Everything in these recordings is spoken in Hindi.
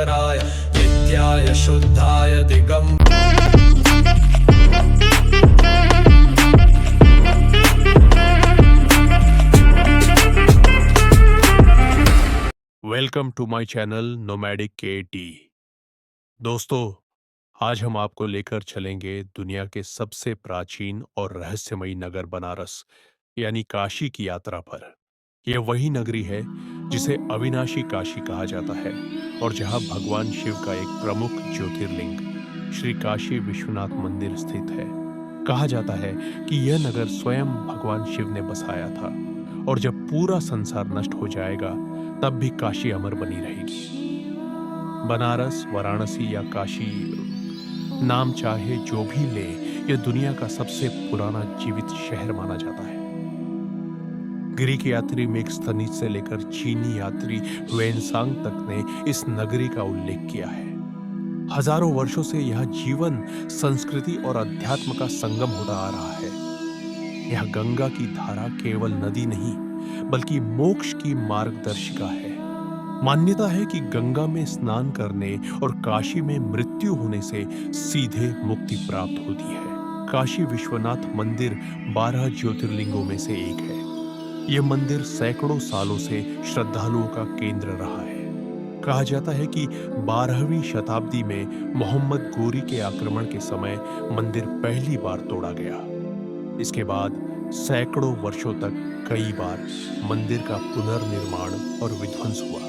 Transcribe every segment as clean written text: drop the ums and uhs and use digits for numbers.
शंकराय नित्याय शुद्धाय दिगंबराय। Welcome to my channel nomadic KT. दोस्तों, आज हम आपको लेकर चलेंगे दुनिया के सबसे प्राचीन और रहस्यमयी नगर बनारस यानी काशी की यात्रा पर। यह वही नगरी है जिसे अविनाशी काशी कहा जाता है और जहां भगवान शिव का एक प्रमुख ज्योतिर्लिंग श्री काशी विश्वनाथ मंदिर स्थित है। कहा जाता है कि यह नगर स्वयं भगवान शिव ने बसाया था और जब पूरा संसार नष्ट हो जाएगा तब भी काशी अमर बनी रहेगी। बनारस, वाराणसी या काशी, नाम चाहे जो भी ले, यह दुनिया का सबसे पुराना जीवित शहर माना जाता है। ग्रीक यात्री मेगस्थनीज से लेकर चीनी यात्री ह्वेनसांग तक ने इस नगरी का उल्लेख किया है। हजारों वर्षों से यह जीवन, संस्कृति और अध्यात्म का संगम होता आ रहा है। यह गंगा की धारा केवल नदी नहीं बल्कि मोक्ष की मार्गदर्शिका है। मान्यता है कि गंगा में स्नान करने और काशी में मृत्यु होने से सीधे मुक्ति प्राप्त होती है। काशी विश्वनाथ मंदिर 12 ज्योतिर्लिंगों में से एक है। यह मंदिर सैकड़ों सालों से श्रद्धालुओं का केंद्र रहा है। कहा जाता है कि 12वीं शताब्दी में मोहम्मद गोरी के आक्रमण के समय मंदिर पहली बार तोड़ा गया। इसके बाद सैकड़ों वर्षों तक कई बार मंदिर का पुनर्निर्माण और विध्वंस हुआ।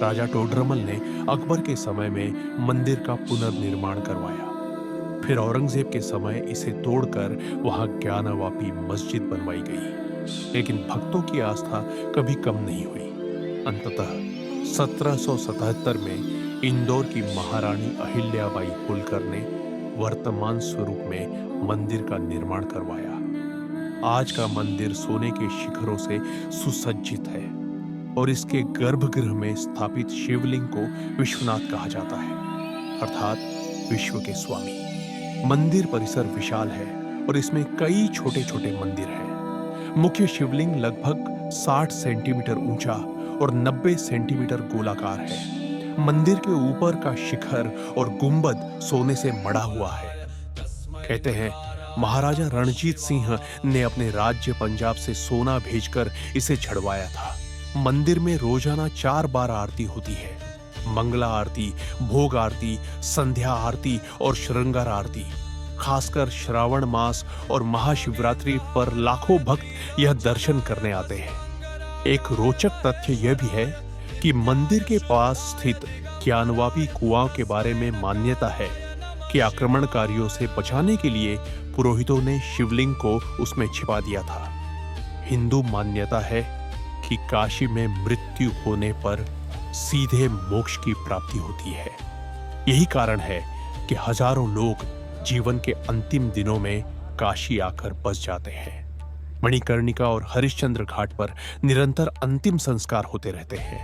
राजा टोडरमल ने अकबर के समय में मंदिर का पुनर्निर्माण करवाया। फिर औरंगजेब के समय इसे तोड़कर वहां ज्ञानवापी मस्जिद बनवाई गई। लेकिन भक्तों की आस्था कभी कम नहीं हुई। अंततः 1777 में इंदौर की महारानी अहिल्याबाई होलकर ने वर्तमान स्वरूप में मंदिर का निर्माण करवाया। आज का मंदिर सोने के शिखरों से सुसज्जित है और इसके गर्भगृह में स्थापित शिवलिंग को विश्वनाथ कहा जाता है, अर्थात विश्व के स्वामी। मंदिर परिसर विशाल है और इसमें कई छोटे छोटे मंदिर हैं। मुख्य शिवलिंग लगभग 60 सेंटीमीटर ऊंचा और 90 सेंटीमीटर गोलाकार है। मंदिर के ऊपर का शिखर और गुंबद सोने से मढ़ा हुआ है। कहते हैं महाराजा रणजीत सिंह ने अपने राज्य पंजाब से सोना भेजकर इसे छड़वाया था। मंदिर में रोजाना 4 बार आरती होती है। मंगला आरती, भोग आरती, संध्या आरती और श्रृंगार आरती। खासकर श्रावण मास और महाशिवरात्रि पर लाखों भक्त यह दर्शन करने आते हैं। एक रोचक तथ्य यह भी है कि मंदिर के पास स्थित ज्ञानवापी कुआं के बारे में मान्यता है कि आक्रमणकारियों से बचाने के लिए पुरोहितों ने शिवलिंग को उसमें छिपा दिया था। हिंदू मान्यता है कि काशी में मृत्यु होने पर सीधे मोक्ष की प्राप्ति होती है। यही कारण है कि हजारों लोग जीवन के अंतिम दिनों में काशी आकर बस जाते हैं। मणिकर्णिका और हरिश्चंद्र घाट पर निरंतर अंतिम संस्कार होते रहते हैं।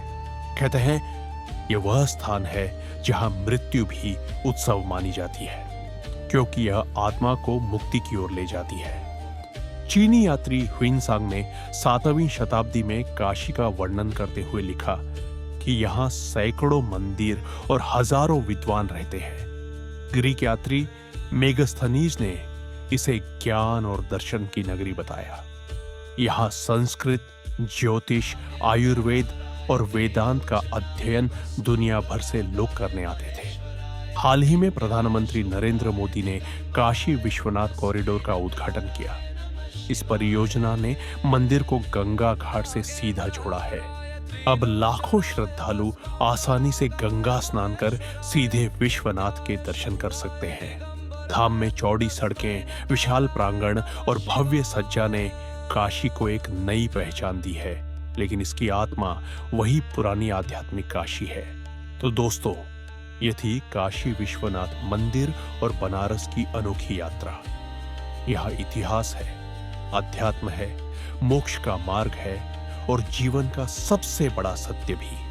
कहते हैं यह वह स्थान है जहां मृत्यु भी उत्सव मानी जाती है, क्योंकि यह आत्मा को मुक्ति की ओर ले जाती है। चीनी यात्री ह्वेनसांग ने 7वीं शताब्दी में काशी का वर्णन करते हुए लिखा कि यहाँ सैकड़ों मंदिर और हजारों विद्वान रहते हैं। ग्रीक यात्री मेगस्थनीज ने इसे ज्ञान और दर्शन की नगरी बताया। यहाँ संस्कृत, ज्योतिष, आयुर्वेद और वेदांत का अध्ययन दुनिया भर से लोग करने आते थे। हाल ही में प्रधानमंत्री नरेंद्र मोदी ने काशी विश्वनाथ कॉरिडोर का उद्घाटन किया। इस परियोजना ने मंदिर को गंगा घाट से सीधा जोड़ा है। अब लाखों श्रद्धालु आसानी से गंगा स्नान कर सीधे विश्वनाथ के दर्शन कर सकते हैं। धाम में चौड़ी सड़कें, विशाल प्रांगण और भव्य सज्जा ने काशी को एक नई पहचान दी है, लेकिन इसकी आत्मा वही पुरानी आध्यात्मिक काशी है। तो दोस्तों, ये थी काशी विश्वनाथ मंदिर और बनारस की अनोखी यात्रा। यह इतिहास है, अध्यात्म है, मोक्ष का मार्ग है और जीवन का सबसे बड़ा सत्य भी।